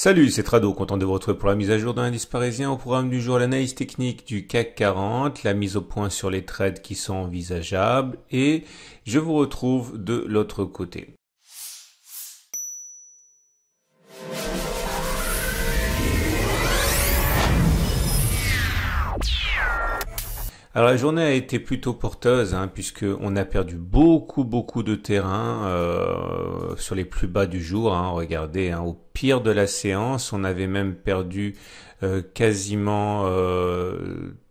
Salut, c'est Trado, content de vous retrouver pour la mise à jour d'un indice parisien. Au programme du jour, l'analyse technique du CAC 40, la mise au point sur les trades qui sont envisageables et je vous retrouve de l'autre côté. Alors la journée a été plutôt porteuse puisque on a perdu beaucoup de terrain sur les plus bas du jour. Regardez, au pire de la séance, on avait même perdu quasiment,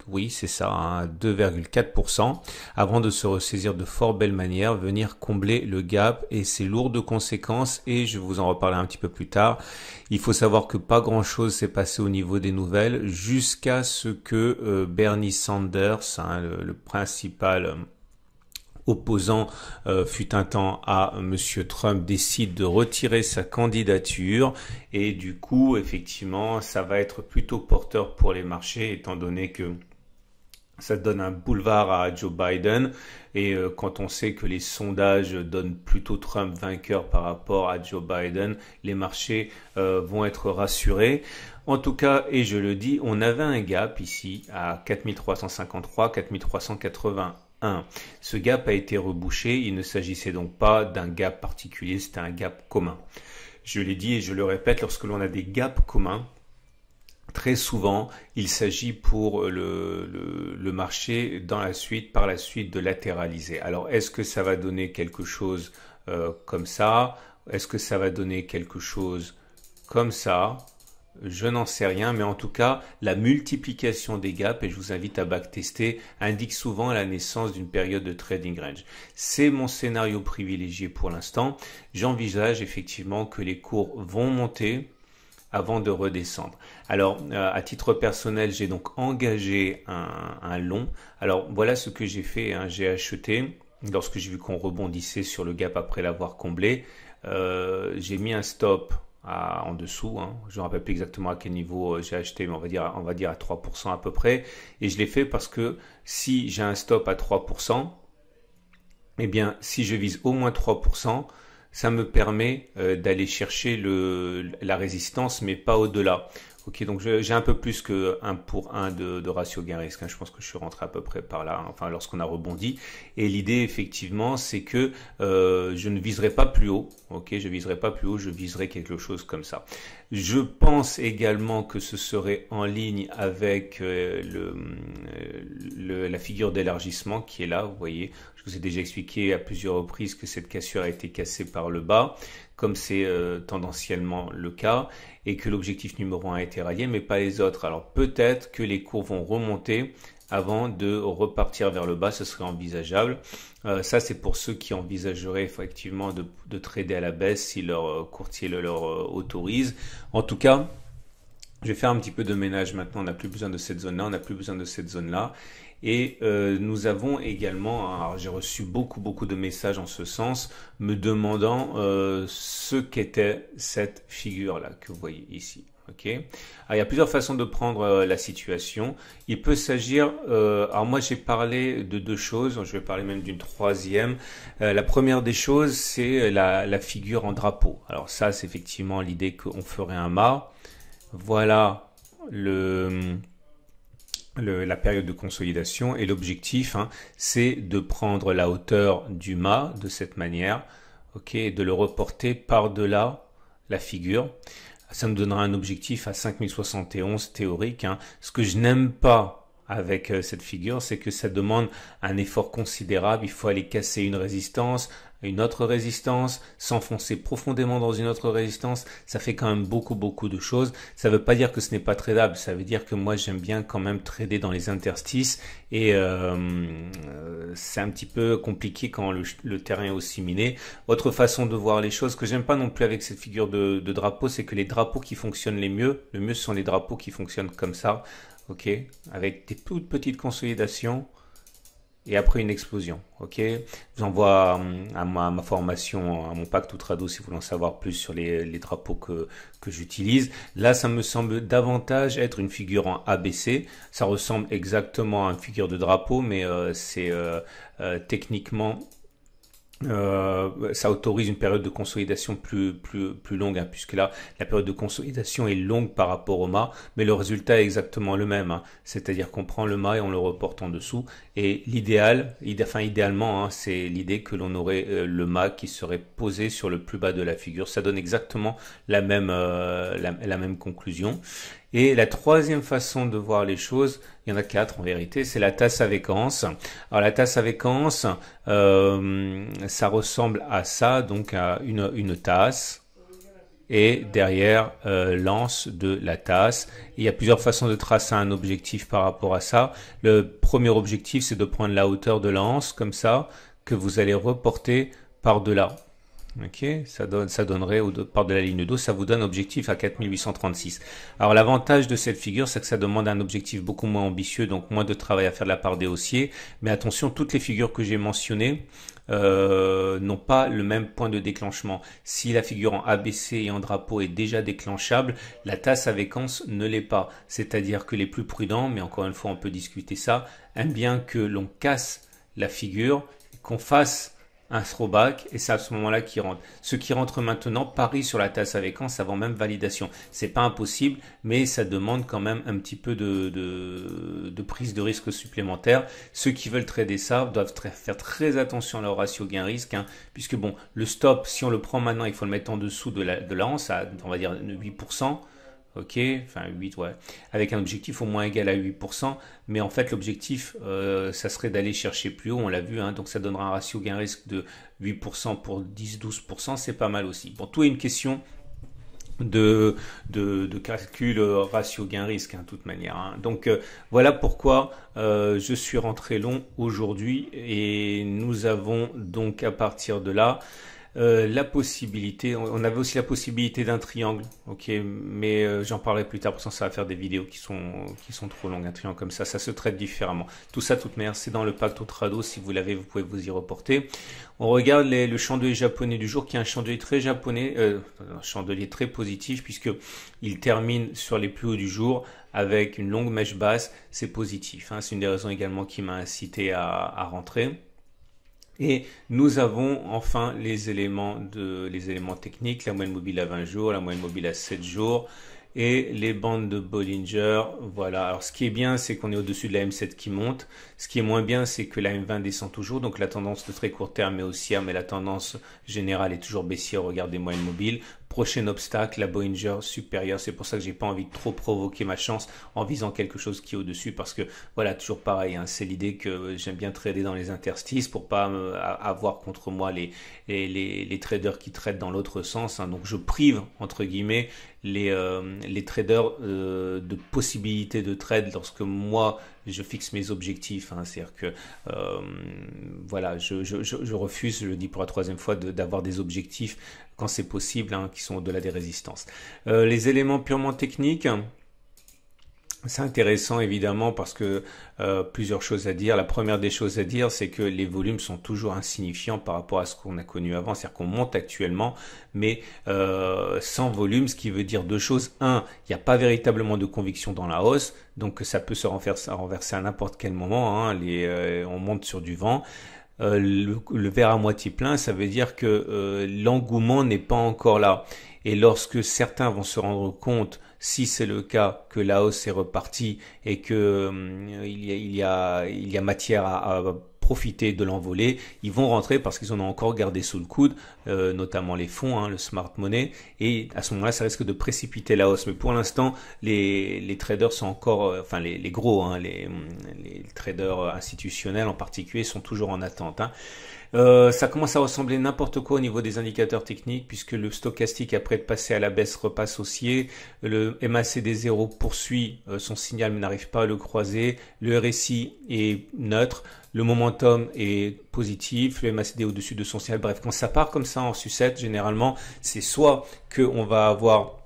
oui c'est ça, 2,4% avant de se ressaisir de fort belle manière, venir combler le gap et ses lourdes conséquences. Et je vais vous en reparler un petit peu plus tard. Il faut savoir que pas grand-chose s'est passé au niveau des nouvelles jusqu'à ce que Bernie Sanders, le principal opposant fut un temps à Monsieur Trump, décide de retirer sa candidature. Et du coup, effectivement, ça va être plutôt porteur pour les marchés étant donné que ça donne un boulevard à Joe Biden et quand on sait que les sondages donnent plutôt Trump vainqueur par rapport à Joe Biden, les marchés vont être rassurés. En tout cas, et je le dis, on avait un gap ici à 4353, 4381. Ce gap a été rebouché, il ne s'agissait donc pas d'un gap particulier, c'était un gap commun. Je l'ai dit et je le répète, lorsque l'on a des gaps communs, très souvent, il s'agit pour le marché par la suite de latéraliser. Alors, est-ce que ça va donner quelque chose comme ça? Est-ce que ça va donner quelque chose comme ça? Je n'en sais rien, mais en tout cas, la multiplication des gaps, et je vous invite à backtester, indique souvent la naissance d'une période de trading range. C'est mon scénario privilégié pour l'instant. J'envisage effectivement que les cours vont monter avant de redescendre. Alors, à titre personnel, j'ai donc engagé un long. Alors, voilà ce que j'ai fait. J'ai acheté, lorsque j'ai vu qu'on rebondissait sur le gap après l'avoir comblé, j'ai mis un stop en dessous. Je ne me rappelle plus exactement à quel niveau j'ai acheté, mais on va dire à 3% à peu près. Et je l'ai fait parce que si j'ai un stop à 3%, eh bien, si je vise au moins 3%, ça me permet d'aller chercher la résistance, mais pas au-delà. Ok, donc j'ai un peu plus que 1 pour 1 de ratio gain-risque. Je pense que je suis rentré à peu près par là, enfin lorsqu'on a rebondi. Et l'idée, effectivement, c'est que je ne viserai pas plus haut. Ok, je viserai pas plus haut, je viserai quelque chose comme ça. Je pense également que ce serait en ligne avec la figure d'élargissement qui est là. Vous voyez, je vous ai déjà expliqué à plusieurs reprises que cette cassure a été cassée par le bas, comme c'est tendanciellement le cas, et que l'objectif numéro 1 a été rallié, mais pas les autres. Alors peut-être que les cours vont remonter avant de repartir vers le bas, ce serait envisageable. Ça, c'est pour ceux qui envisageraient effectivement de trader à la baisse si leur courtier leur autorise. En tout cas, je vais faire un petit peu de ménage maintenant. On n'a plus besoin de cette zone-là, on n'a plus besoin de cette zone-là. Et nous avons également, alors j'ai reçu beaucoup de messages en ce sens, me demandant ce qu'était cette figure-là que vous voyez ici. Okay. Alors, il y a plusieurs façons de prendre la situation. Il peut s'agir, alors moi j'ai parlé de deux choses, je vais parler même d'une troisième. La première des choses, c'est la figure en drapeau. Alors ça, c'est effectivement l'idée qu'on ferait un mât. Voilà la période de consolidation et l'objectif, c'est de prendre la hauteur du mât de cette manière, ok, et de le reporter par-delà la figure. Ça nous donnera un objectif à 5071 théorique. Ce que je n'aime pas avec cette figure, c'est que ça demande un effort considérable. Il faut aller casser une résistance, une autre résistance, s'enfoncer profondément dans une autre résistance. Ça fait quand même beaucoup de choses. Ça ne veut pas dire que ce n'est pas tradable. Ça veut dire que moi, j'aime bien quand même trader dans les interstices. Et c'est un petit peu compliqué quand le terrain est aussi miné. Autre façon de voir les choses que j'aime pas non plus avec cette figure de drapeau, c'est que les drapeaux qui fonctionnent le mieux ce sont les drapeaux qui fonctionnent comme ça. Ok, avec des toutes petites consolidations et après une explosion. Ok, je vous envoie à ma formation, à mon pacte Trado si vous voulez en savoir plus sur les drapeaux que j'utilise. Là, ça me semble davantage être une figure en ABC. Ça ressemble exactement à une figure de drapeau, mais c'est techniquement ça autorise une période de consolidation plus longue, hein, puisque là, la période de consolidation est longue par rapport au mât, mais le résultat est exactement le même, hein. C'est-à-dire qu'on prend le mât et on le reporte en dessous. Et idéalement, hein, c'est l'idée que l'on aurait le mât qui serait posé sur le plus bas de la figure. Ça donne exactement la même conclusion. Et la troisième façon de voir les choses, il y en a quatre en vérité, c'est la tasse à séquence. Alors la tasse à séquence, ça ressemble à ça, donc à une tasse et derrière l'anse de la tasse. Il y a plusieurs façons de tracer un objectif par rapport à ça. Le premier objectif, c'est de prendre la hauteur de l'anse comme ça, que vous allez reporter par-delà. Ok, ça donnerait par de la ligne d'eau, ça vous donne un objectif à 4836. Alors l'avantage de cette figure, c'est que ça demande un objectif beaucoup moins ambitieux, donc moins de travail à faire de la part des haussiers. Mais attention, toutes les figures que j'ai mentionnées n'ont pas le même point de déclenchement. Si la figure en ABC et en drapeau est déjà déclenchable, la tasse à séquence ne l'est pas. C'est-à-dire que les plus prudents, mais encore une fois on peut discuter ça, aiment bien que l'on casse la figure, qu'on fasse un throwback, et c'est à ce moment-là qui rentre. Ceux qui rentrent maintenant parient sur la tasse à séquence avant même validation. C'est pas impossible, mais ça demande quand même un petit peu de prise de risque supplémentaire. Ceux qui veulent trader ça doivent faire très attention à leur ratio gain-risque, hein, puisque bon, le stop, si on le prend maintenant, il faut le mettre en dessous de l'anse, à, on va dire 8%. Ok, enfin 8, ouais, avec un objectif au moins égal à 8%, mais en fait l'objectif, ça serait d'aller chercher plus haut, on l'a vu, hein, donc ça donnera un ratio gain-risque de 8% pour 10-12%, c'est pas mal aussi. Bon, tout est une question de calcul ratio gain-risque, hein, de toute manière, hein. Donc voilà pourquoi je suis rentré long aujourd'hui, et nous avons donc à partir de là la possibilité, on avait aussi la possibilité d'un triangle, ok, mais j'en parlerai plus tard parce que ça va faire des vidéos qui sont trop longues. Un triangle comme ça se traite différemment. Tout ça, de toute manière, c'est dans le Pacto Trado. Si vous l'avez, vous pouvez vous y reporter. On regarde le chandelier japonais du jour, qui est un chandelier très japonais, un chandelier très positif puisque il termine sur les plus hauts du jour avec une longue mèche basse. C'est positif, hein. C'est une des raisons également qui m'a incité à rentrer. Et nous avons enfin les éléments techniques, la moyenne mobile à 20 jours, la moyenne mobile à 7 jours et les bandes de Bollinger. Voilà. Alors ce qui est bien, c'est qu'on est au-dessus de la M7 qui monte. Ce qui est moins bien, c'est que la M20 descend toujours. Donc la tendance de très court terme est haussière, mais la tendance générale est toujours baissière au regard des moyennes mobiles. Prochain obstacle, la Bollinger supérieure. C'est pour ça que j'ai pas envie de trop provoquer ma chance en visant quelque chose qui est au-dessus, parce que voilà, toujours pareil, hein, c'est l'idée que j'aime bien trader dans les interstices pour pas avoir contre moi les traders qui traitent dans l'autre sens, hein. Donc je prive entre guillemets les traders de possibilités de trade lorsque moi je fixe mes objectifs, hein. C'est-à-dire que voilà, je refuse, je le dis pour la troisième fois, d'avoir des objectifs quand c'est possible, hein, qui sont au-delà des résistances. Les éléments purement techniques, c'est intéressant évidemment parce que plusieurs choses à dire. La première des choses à dire, c'est que les volumes sont toujours insignifiants par rapport à ce qu'on a connu avant. C'est-à-dire qu'on monte actuellement, mais sans volume, ce qui veut dire deux choses. Un, il n'y a pas véritablement de conviction dans la hausse, donc ça peut se renverser à n'importe quel moment, hein. On monte sur du vent. Le verre à moitié plein, ça veut dire que l'engouement n'est pas encore là. Et lorsque certains vont se rendre compte, si c'est le cas, que la hausse est repartie et que il y a matière à profiter de l'envolée, ils vont rentrer parce qu'ils en ont encore gardé sous le coude, notamment les fonds, hein, le smart money, et à ce moment-là, ça risque de précipiter la hausse. Mais pour l'instant, les traders sont encore, enfin les gros, hein, les traders institutionnels en particulier sont toujours en attente, hein. Ça commence à ressembler n'importe quoi au niveau des indicateurs techniques, puisque le stochastique, après de passer à la baisse, repasse haussier. Le MACD0 poursuit son signal mais n'arrive pas à le croiser. Le RSI est neutre. Le momentum est positif. Le MACD au-dessus de son signal. Bref, quand ça part comme ça en sucette, généralement, c'est soit qu'on va avoir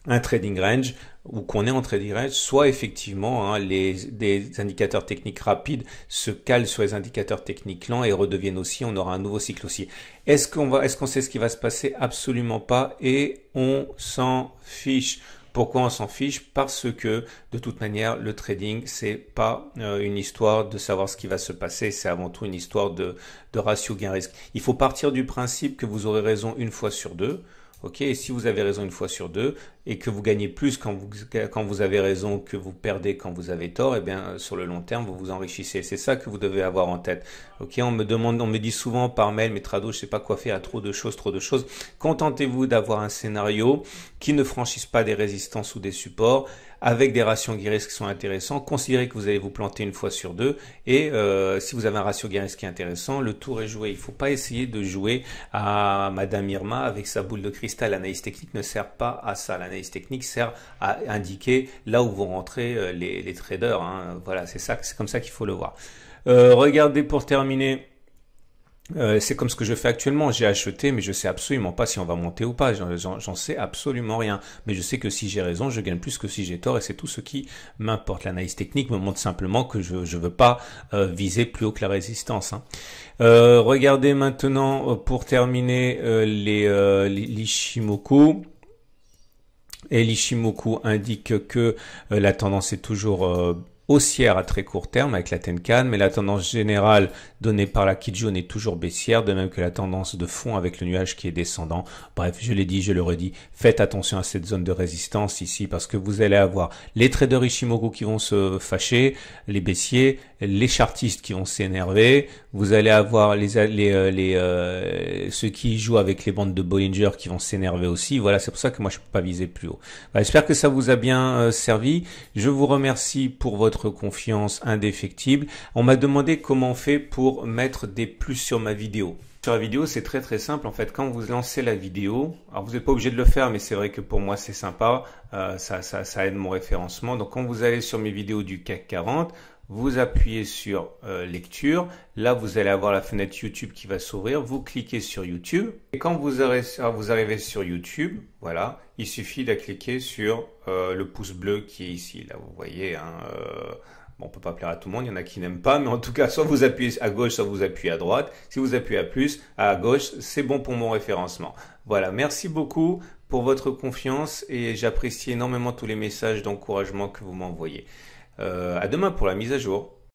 un trading range ou qu'on est en trading range, soit effectivement, hein, des indicateurs techniques rapides se calent sur les indicateurs techniques lents et redeviennent haussiers. On aura un nouveau cycle haussier. Est-ce qu'on sait ce qui va se passer? Absolument pas, et on s'en fiche. Pourquoi on s'en fiche? Parce que de toute manière, le trading, c'est pas une histoire de savoir ce qui va se passer, c'est avant tout une histoire de ratio gain-risque. Il faut partir du principe que vous aurez raison une fois sur deux. Ok, et si vous avez raison une fois sur deux et que vous gagnez plus quand vous avez raison que vous perdez quand vous avez tort, eh bien sur le long terme vous vous enrichissez. C'est ça que vous devez avoir en tête. Ok, on me dit souvent par mail, mais Trado, je sais pas quoi faire, il y a trop de choses, trop de choses. Contentez-vous d'avoir un scénario qui ne franchisse pas des résistances ou des supports, avec des ratios guerriers qui sont intéressants. Considérez que vous allez vous planter une fois sur deux et si vous avez un ratio guerrier qui est intéressant, le tour est joué. Il ne faut pas essayer de jouer à Madame Irma avec sa boule de cristal. L'analyse technique ne sert pas à ça. L'analyse technique sert à indiquer là où vont rentrer les traders. Hein. Voilà, c'est comme ça qu'il faut le voir. Regardez pour terminer. C'est comme ce que je fais actuellement, j'ai acheté mais je sais absolument pas si on va monter ou pas, j'en sais absolument rien, mais je sais que si j'ai raison je gagne plus que si j'ai tort et c'est tout ce qui m'importe. L'analyse technique me montre simplement que je veux pas viser plus haut que la résistance, hein. Regardez maintenant pour terminer l'Ichimoku. Et l'Ichimoku indique que la tendance est toujours haussière à très court terme avec la Tenkan, mais la tendance générale donnée par la Kijun est toujours baissière, de même que la tendance de fond avec le nuage qui est descendant. Bref, je l'ai dit, je le redis, faites attention à cette zone de résistance ici parce que vous allez avoir les traders Ichimoku qui vont se fâcher, les baissiers, les chartistes qui vont s'énerver, vous allez avoir ceux qui jouent avec les bandes de Bollinger qui vont s'énerver aussi. Voilà, c'est pour ça que moi je peux pas viser plus haut. Voilà, j'espère que ça vous a bien servi. Je vous remercie pour votre confiance indéfectible. On m'a demandé comment on fait pour mettre des plus sur ma vidéo. Sur la vidéo, c'est très très simple. En fait, quand vous lancez la vidéo, alors vous n'êtes pas obligé de le faire, mais c'est vrai que pour moi c'est sympa. Ça aide mon référencement. Donc quand vous allez sur mes vidéos du CAC 40, vous appuyez sur lecture. Là, vous allez avoir la fenêtre YouTube qui va s'ouvrir. Vous cliquez sur YouTube. Et quand vous arrivez sur YouTube, voilà, il suffit de cliquer sur le pouce bleu qui est ici. Là, vous voyez, hein, bon, on peut pas plaire à tout le monde, il y en a qui n'aiment pas, mais en tout cas, soit vous appuyez à gauche, soit vous appuyez à droite. Si vous appuyez à gauche, c'est bon pour mon référencement. Voilà, merci beaucoup pour votre confiance et j'apprécie énormément tous les messages d'encouragement que vous m'envoyez. À demain pour la mise à jour.